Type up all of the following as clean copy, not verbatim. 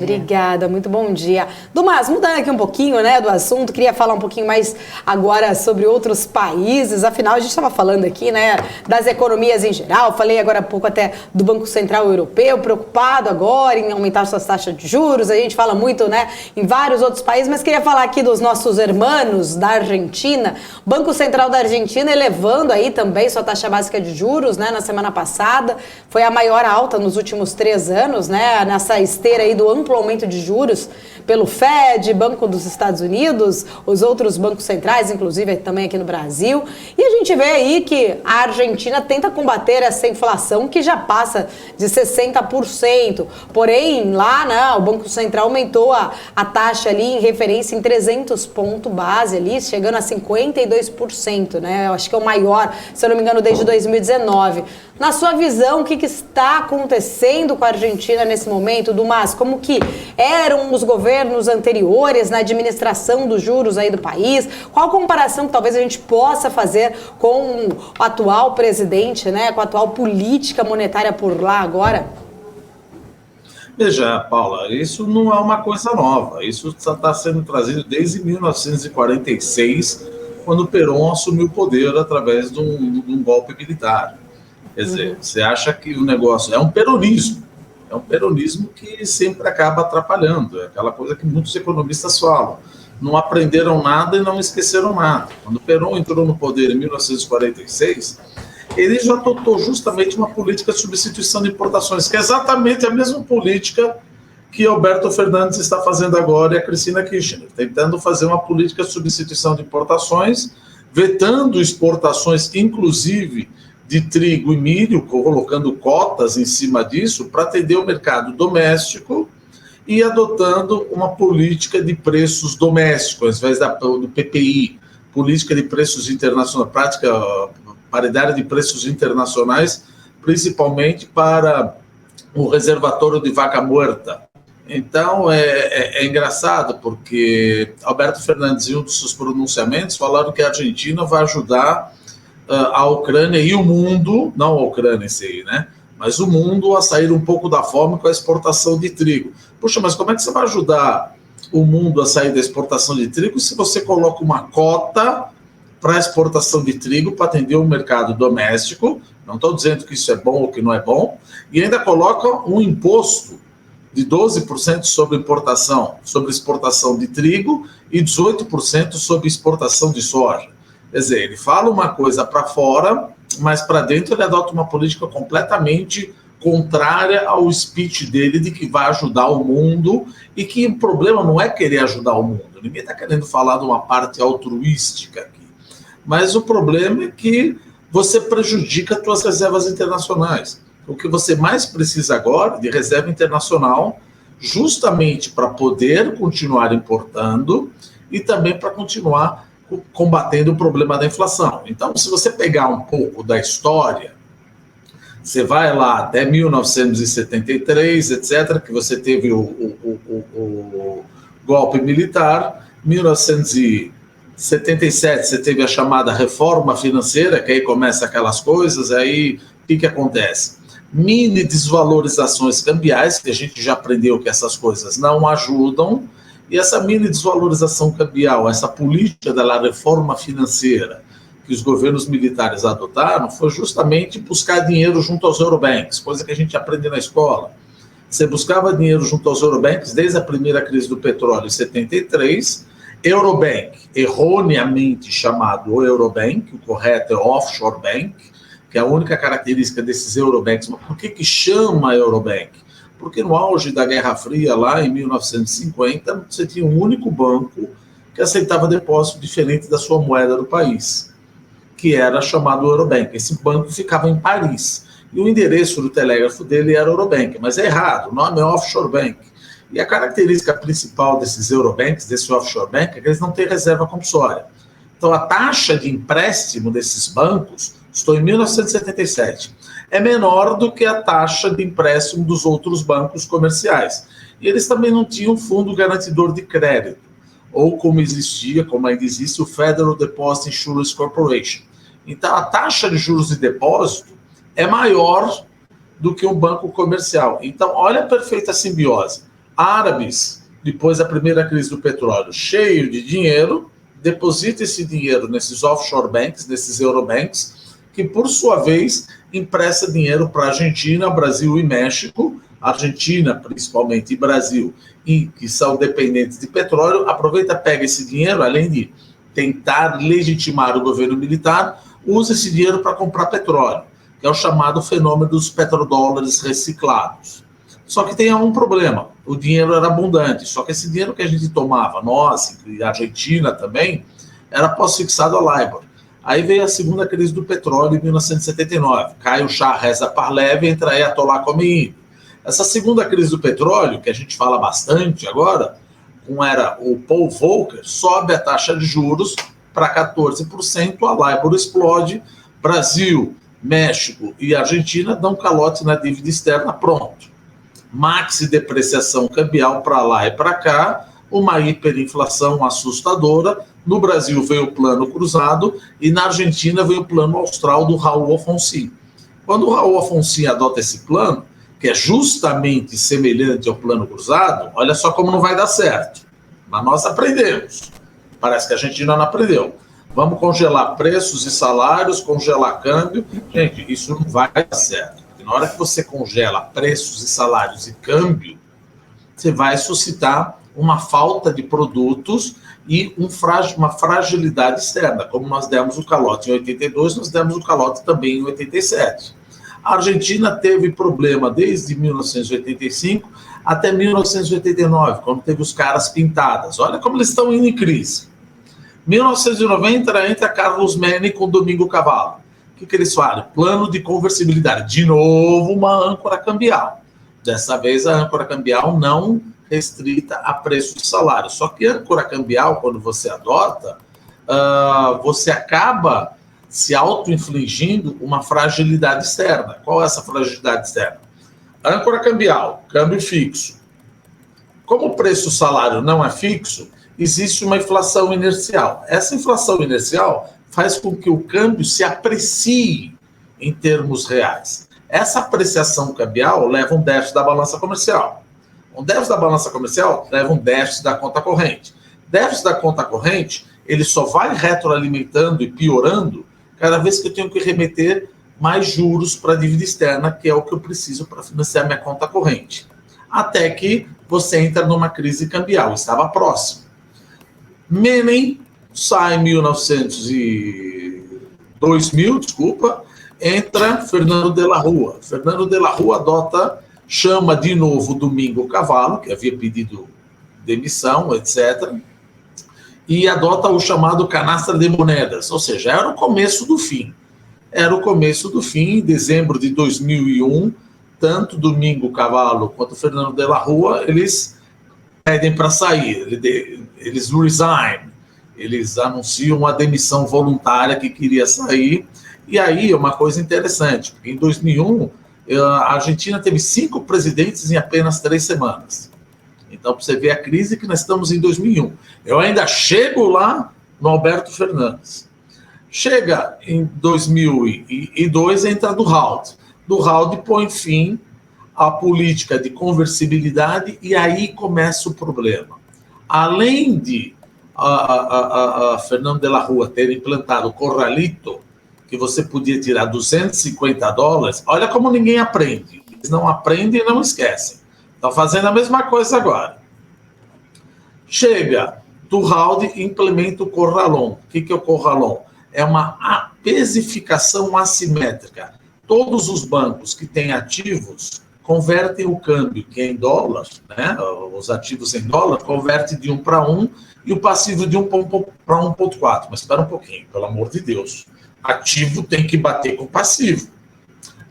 Obrigada, muito bom dia. Dumas, mudando aqui um pouquinho, né, do assunto, queria falar um pouquinho mais agora sobre outros países. Afinal, a gente estava falando aqui, né, das economias em geral. Falei agora há pouco até do Banco Central Europeu, preocupado agora em aumentar suas taxas de juros. A gente fala muito, né, em vários outros países, mas queria falar aqui dos nossos irmãos da Argentina. O Banco Central da Argentina elevando aí também sua taxa básica de juros, né, na semana passada. Foi a maior alta nos últimos 3 anos, né, nessa esteira aí do amplo aumento de juros pelo Fed, Banco dos Estados Unidos, os outros bancos centrais, inclusive também aqui no Brasil. E a gente vê aí que a Argentina tenta combater essa inflação que já passa de 60%. Porém, lá, né, o Banco Central aumentou a taxa ali em referência em 300 pontos base ali, chegando a 52%, né? Eu acho que é o maior, se eu não me engano, desde 2019. Na sua visão, o que está acontecendo com a Argentina nesse momento, Dumas? Como que eram os governos anteriores na administração dos juros aí do país? Qual a comparação que talvez a gente possa fazer com o atual presidente, né, com a atual política monetária por lá agora? Veja, Paula, isso não é uma coisa nova. Isso está sendo trazido desde 1946, quando Perón assumiu o poder através de um golpe militar. Quer dizer, você acha que o negócio é um peronismo que sempre acaba atrapalhando, é aquela coisa que muitos economistas falam, não aprenderam nada e não esqueceram nada. Quando Perón entrou no poder em 1946, ele já adotou justamente uma política de substituição de importações, que é exatamente a mesma política que Alberto Fernandes está fazendo agora e a Cristina Kirchner, tentando fazer uma política de substituição de importações, vetando exportações, inclusive de trigo e milho, colocando cotas em cima disso para atender o mercado doméstico e adotando uma política de preços domésticos, ao invés do PPI, política de preços internacionais, paridade de preços internacionais, principalmente para o reservatório de vaca muerta. Então, é engraçado, porque Alberto Fernandes, em um dos seus pronunciamentos, falaram que a Argentina vai ajudar a Ucrânia e o mundo, não a Ucrânia em si, né? Mas o mundo a sair um pouco da fome com a exportação de trigo. Puxa, mas como é que você vai ajudar o mundo a sair da exportação de trigo se você coloca uma cota para a exportação de trigo para atender o mercado doméstico? Não estou dizendo que isso é bom ou que não é bom, e ainda coloca um imposto de 12% sobre exportação de trigo e 18% sobre exportação de soja. Quer dizer, ele fala uma coisa para fora, mas para dentro ele adota uma política completamente contrária ao speech dele de que vai ajudar o mundo e que o problema não é querer ajudar o mundo. Ninguém está querendo falar de uma parte altruística aqui. Mas o problema é que você prejudica as suas reservas internacionais. O que você mais precisa agora de reserva internacional, justamente para poder continuar importando e também para continuar combatendo o problema da inflação. Então, se você pegar um pouco da história, você vai lá até 1973, etc., que você teve o golpe militar, 1977 você teve a chamada reforma financeira, que aí começa aquelas coisas, aí o que acontece? Mini desvalorizações cambiais, que a gente já aprendeu que essas coisas não ajudam, e essa mini desvalorização cambial, essa política da reforma financeira que os governos militares adotaram, foi justamente buscar dinheiro junto aos Eurobanks, coisa que a gente aprende na escola. Você buscava dinheiro junto aos Eurobanks desde a primeira crise do petróleo em 73, Eurobank, erroneamente chamado o Eurobank, o correto é Offshore Bank, que é a única característica desses Eurobanks. Mas por que chama Eurobank? Porque no auge da Guerra Fria, lá em 1950, você tinha um único banco que aceitava depósito diferente da sua moeda do país, que era chamado Eurobank. Esse banco ficava em Paris. E o endereço do telégrafo dele era Eurobank, mas é errado, o nome é Offshore Bank. E a característica principal desses Eurobanks, desse Offshore Bank, é que eles não têm reserva compulsória. Então, a taxa de empréstimo desses bancos, estou em 1977, é menor do que a taxa de empréstimo dos outros bancos comerciais. E eles também não tinham fundo garantidor de crédito, ou como ainda existe, o Federal Deposit Insurance Corporation. Então, a taxa de juros de depósito é maior do que um banco comercial. Então, olha a perfeita simbiose. Árabes, depois da primeira crise do petróleo, cheio de dinheiro, deposita esse dinheiro nesses offshore banks, nesses eurobanks, que, por sua vez, empresta dinheiro para a Argentina, Brasil e México, Argentina, principalmente, e Brasil, e que são dependentes de petróleo, aproveita, pega esse dinheiro, além de tentar legitimar o governo militar, usa esse dinheiro para comprar petróleo, que é o chamado fenômeno dos petrodólares reciclados. Só que tem um problema, o dinheiro era abundante, só que esse dinheiro que a gente tomava, nós, e a Argentina também, era pós-fixado a LIBOR. Aí veio a segunda crise do petróleo em 1979, cai o Shah Reza Pahlavi, entra aí Ayatollah Khomeini. Essa segunda crise do petróleo, que a gente fala bastante agora, como era o Paul Volcker, sobe a taxa de juros para 14%, a LIBOR explode, Brasil, México e Argentina dão calote na dívida externa, pronto. Maxi depreciação cambial para lá e para cá, uma hiperinflação assustadora. No Brasil veio o plano cruzado e na Argentina veio o plano austral do Raul Alfonsín. Quando o Raul Alfonsín adota esse plano, que é justamente semelhante ao plano cruzado, olha só como não vai dar certo. Mas nós aprendemos. Parece que a Argentina não aprendeu. Vamos congelar preços e salários, congelar câmbio. Gente, isso não vai dar certo. Porque na hora que você congela preços e salários e câmbio, você vai suscitar uma falta de produtos e uma fragilidade externa. Como nós demos o calote em 82, nós demos o calote também em 87. A Argentina teve problema desde 1985 até 1989, quando teve os caras pintadas. Olha como eles estão indo em crise. 1990 entra Carlos Menem com Domingo Cavallo. O que eles falam? Plano de conversibilidade. De novo, uma âncora cambial. Dessa vez, a âncora cambial não restrita a preço de salário. Só que a âncora cambial, quando você adota, você acaba se auto-infligindo uma fragilidade externa. Qual é essa fragilidade externa? Âncora cambial, câmbio fixo. Como o preço-salário não é fixo, existe uma inflação inercial. Essa inflação inercial faz com que o câmbio se aprecie em termos reais. Essa apreciação cambial leva um déficit da balança comercial. Um déficit da balança comercial leva um déficit da conta corrente. Déficit da conta corrente, ele só vai retroalimentando e piorando cada vez que eu tenho que remeter mais juros para a dívida externa, que é o que eu preciso para financiar minha conta corrente. Até que você entra numa crise cambial, estava próximo. Menem sai em 2000, entra Fernando de la Rúa. Fernando de la Rúa chama de novo Domingo Cavallo, que havia pedido demissão, etc., e adota o chamado canastra de moedas, ou seja, era o começo do fim. Era o começo do fim, em dezembro de 2001, tanto Domingo Cavallo quanto Fernando de la Rúa, eles pedem para sair, eles resign, eles anunciam a demissão voluntária que queria sair, e aí é uma coisa interessante, porque em 2001, a Argentina teve 5 presidentes em apenas 3 semanas. Então, para você ver a crise que nós estamos em 2001. Eu ainda chego lá no Alberto Fernandes. Chega em 2002, entra do Raud. Do Raud põe fim à política de conversibilidade e aí começa o problema. Além de a Fernando de la Rúa ter implantado o Corralito, que você podia tirar $250, olha como ninguém aprende. Eles não aprendem e não esquecem. Estão fazendo a mesma coisa agora. Chega do Raud e implementa o Corralón. O que é o Corralón? É uma pesificação assimétrica. Todos os bancos que têm ativos convertem o câmbio, que é em dólar, né? Os ativos em dólar, converte de 1 para 1 e o passivo de 1 para 1,4. Mas espera um pouquinho, pelo amor de Deus. Ativo tem que bater com passivo.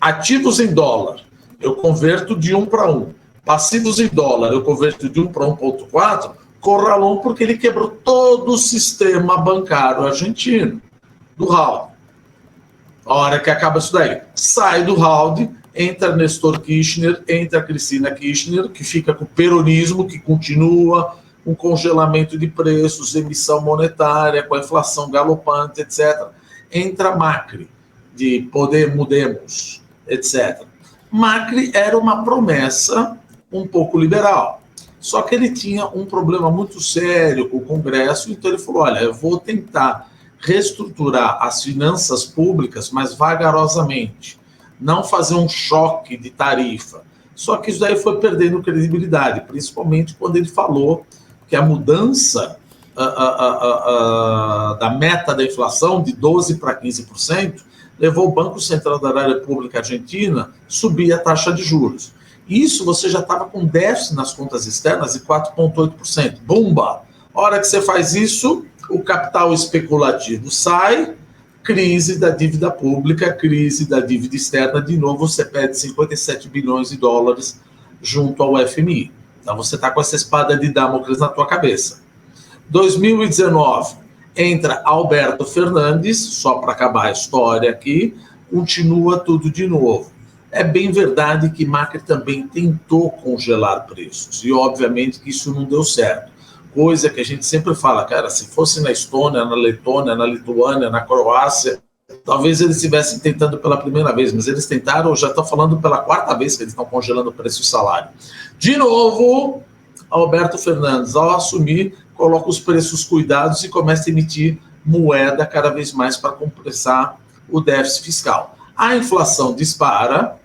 Ativos em dólar, eu converto de 1 para 1. Passivos em dólar, eu converto de 1 para 1,4, Corralón, porque ele quebrou todo o sistema bancário argentino, do Raud. A hora que acaba isso daí, sai do Raud, entra Nestor Kirchner, entra Cristina Kirchner, que fica com o peronismo, que continua com congelamento de preços, emissão monetária, com a inflação galopante, etc. Entra Macri, de Podemos, etc. Macri era uma promessa um pouco liberal. Só que ele tinha um problema muito sério com o Congresso, então ele falou, olha, eu vou tentar reestruturar as finanças públicas, mas vagarosamente, não fazer um choque de tarifa. Só que isso daí foi perdendo credibilidade, principalmente quando ele falou que a mudança da meta da inflação de 12% para 15% levou o Banco Central da República Argentina a subir a taxa de juros. Isso você já estava com déficit nas contas externas de 4,8%. Bumba! A hora que você faz isso, o capital especulativo sai, crise da dívida pública, crise da dívida externa, de novo você perde 57 bilhões de dólares junto ao FMI. Então você está com essa espada de Damocles na tua cabeça. 2019, entra Alberto Fernandes, só para acabar a história aqui, continua tudo de novo. É bem verdade que Macri também tentou congelar preços, e obviamente que isso não deu certo. Coisa que a gente sempre fala, cara, se fosse na Estônia, na Letônia, na Lituânia, na Croácia, talvez eles estivessem tentando pela primeira vez, mas eles tentaram, já estão falando pela quarta vez que eles estão congelando o preço e salário. De novo, Alberto Fernandes, ao assumir, coloca os preços cuidados e começa a emitir moeda cada vez mais para compensar o déficit fiscal. A inflação dispara,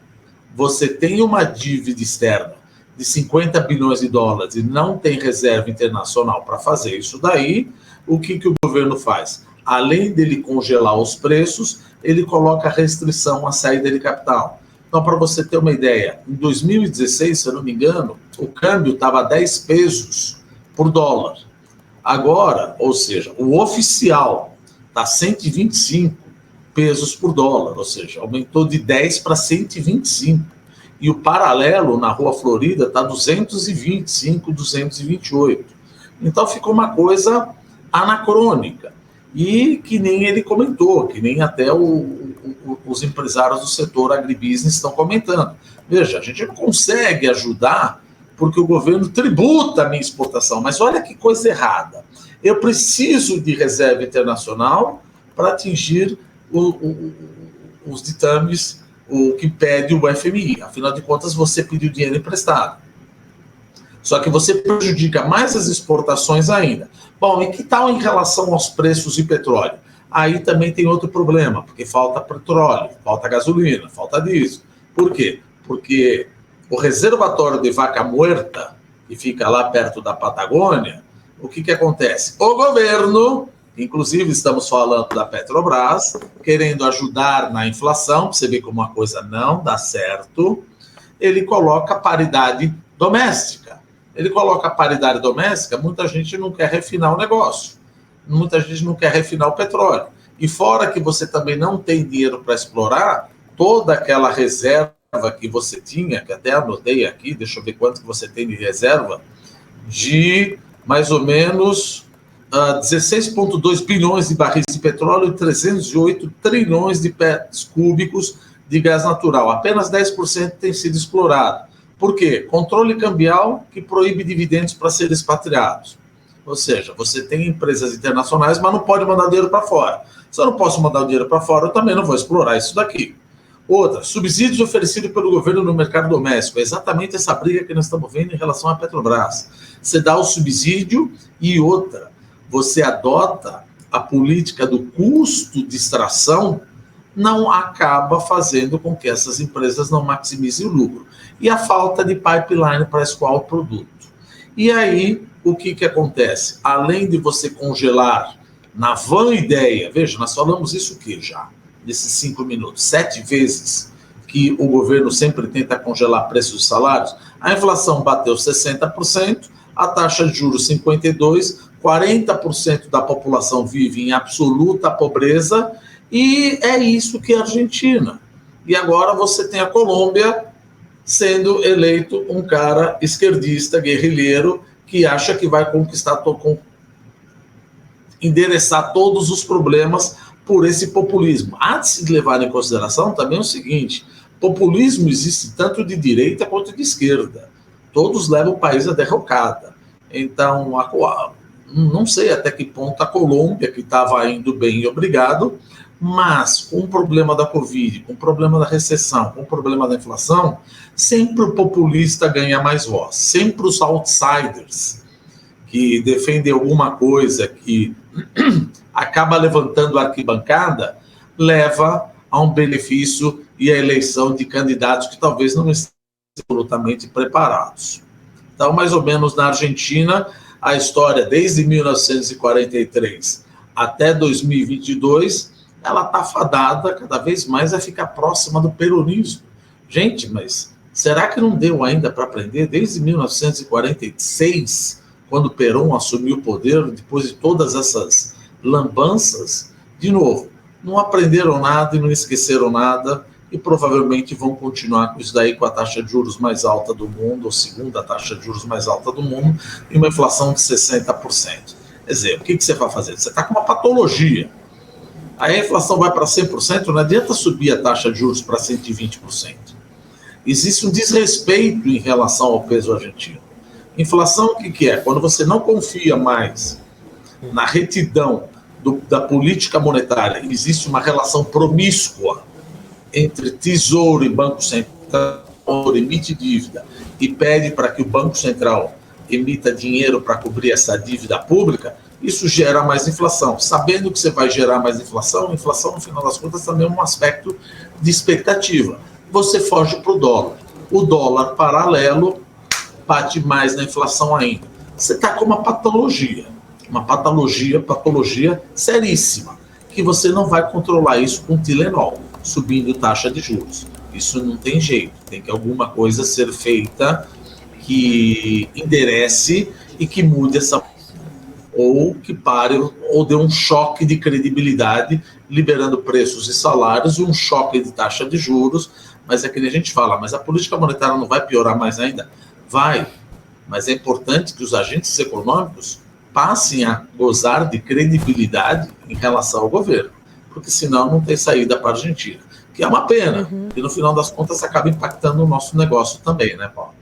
você tem uma dívida externa de 50 bilhões de dólares e não tem reserva internacional para fazer isso daí, o que o governo faz? Além dele congelar os preços, ele coloca restrição à saída de capital. Então, para você ter uma ideia, em 2016, se eu não me engano, o câmbio estava a 10 pesos por dólar. Agora, ou seja, o oficial está 125 pesos por dólar, ou seja, aumentou de 10 para 125. E o paralelo na Rua Florida está 225, 228. Então ficou uma coisa anacrônica. E que nem ele comentou, que nem até os empresários do setor agribusiness estão comentando. Veja, a gente não consegue ajudar porque o governo tributa a minha exportação. Mas olha que coisa errada. Eu preciso de reserva internacional para atingir os ditames, o que pede o FMI. Afinal de contas, você pediu dinheiro emprestado. Só que você prejudica mais as exportações ainda. Bom, e que tal em relação aos preços de petróleo? Aí também tem outro problema, porque falta petróleo, falta gasolina, falta diesel. Por quê? Porque o reservatório de Vaca Muerta, que fica lá perto da Patagônia, o que acontece? O governo, inclusive estamos falando da Petrobras, querendo ajudar na inflação, para você ver como uma coisa não dá certo, ele coloca paridade doméstica. Ele coloca paridade doméstica, muita gente não quer refinar o negócio, muita gente não quer refinar o petróleo. E fora que você também não tem dinheiro para explorar, toda aquela reserva que você tinha, que até anotei aqui, deixa eu ver quanto que você tem de reserva, de mais ou menos 16,2 bilhões de barris de petróleo e 308 trilhões de pés cúbicos de gás natural. Apenas 10% tem sido explorado. Por quê? Controle cambial que proíbe dividendos para serem expatriados. Ou seja, você tem empresas internacionais, mas não pode mandar dinheiro para fora. Se eu não posso mandar o dinheiro para fora, eu também não vou explorar isso daqui. Outra, subsídios oferecidos pelo governo no mercado doméstico. É exatamente essa briga que nós estamos vendo em relação à Petrobras. Você dá o subsídio e outra, você adota a política do custo de extração, não acaba fazendo com que essas empresas não maximizem o lucro. E a falta de pipeline para escoar o produto. E aí, o que acontece? Além de você congelar na vã ideia, veja, nós falamos isso aqui já, nesses 5 minutos, 7 vezes que o governo sempre tenta congelar preços de salários, a inflação bateu 60%, a taxa de juros 52%, 40% da população vive em absoluta pobreza, e é isso que é a Argentina. E agora você tem a Colômbia sendo eleito um cara esquerdista, guerrilheiro, que acha que vai endereçar todos os problemas por esse populismo. Há de se levar em consideração também o seguinte, populismo existe tanto de direita quanto de esquerda. Todos levam o país à derrocada. Então, não sei até que ponto a Colômbia, que estava indo bem, obrigado, Mas com o problema da Covid, com o problema da recessão, com o problema da inflação, sempre o populista ganha mais voz, sempre os outsiders que defendem alguma coisa que acaba levantando a arquibancada, leva a um benefício e a eleição de candidatos que talvez não estejam absolutamente preparados. Então, mais ou menos na Argentina, a história desde 1943 até 2022, ela está fadada cada vez mais a ficar próxima do peronismo. Gente, mas será que não deu ainda para aprender desde 1946, quando Perón assumiu o poder, depois de todas essas lambanças? De novo, não aprenderam nada e não esqueceram nada, e provavelmente vão continuar com isso daí, com a taxa de juros mais alta do mundo, ou segunda taxa de juros mais alta do mundo, e uma inflação de 60%. Quer dizer, o que você vai fazer? Você está com uma patologia. Aí a inflação vai para 100%, não adianta subir a taxa de juros para 120%. Existe um desrespeito em relação ao peso argentino. Inflação, o que é? Quando você não confia mais na retidão da política monetária, existe uma relação promíscua entre Tesouro e Banco Central, emite dívida e pede para que o Banco Central emita dinheiro para cobrir essa dívida pública, isso gera mais inflação. Sabendo que você vai gerar mais inflação, inflação, no final das contas, também é um aspecto de expectativa. Você foge para o dólar. O dólar paralelo bate mais na inflação ainda. Você está com uma patologia seríssima, que você não vai controlar isso com Tilenol, subindo taxa de juros. Isso não tem jeito, tem que alguma coisa ser feita que enderece e que mude essa, ou que pare, ou dê um choque de credibilidade, liberando preços e salários, e um choque de taxa de juros. Mas é que a gente fala, mas a política monetária não vai piorar mais ainda? Vai, mas é importante que os agentes econômicos passem a gozar de credibilidade em relação ao governo, porque senão não tem saída para a Argentina, que é uma pena, e no final das contas acaba impactando o nosso negócio também, né, Paulo?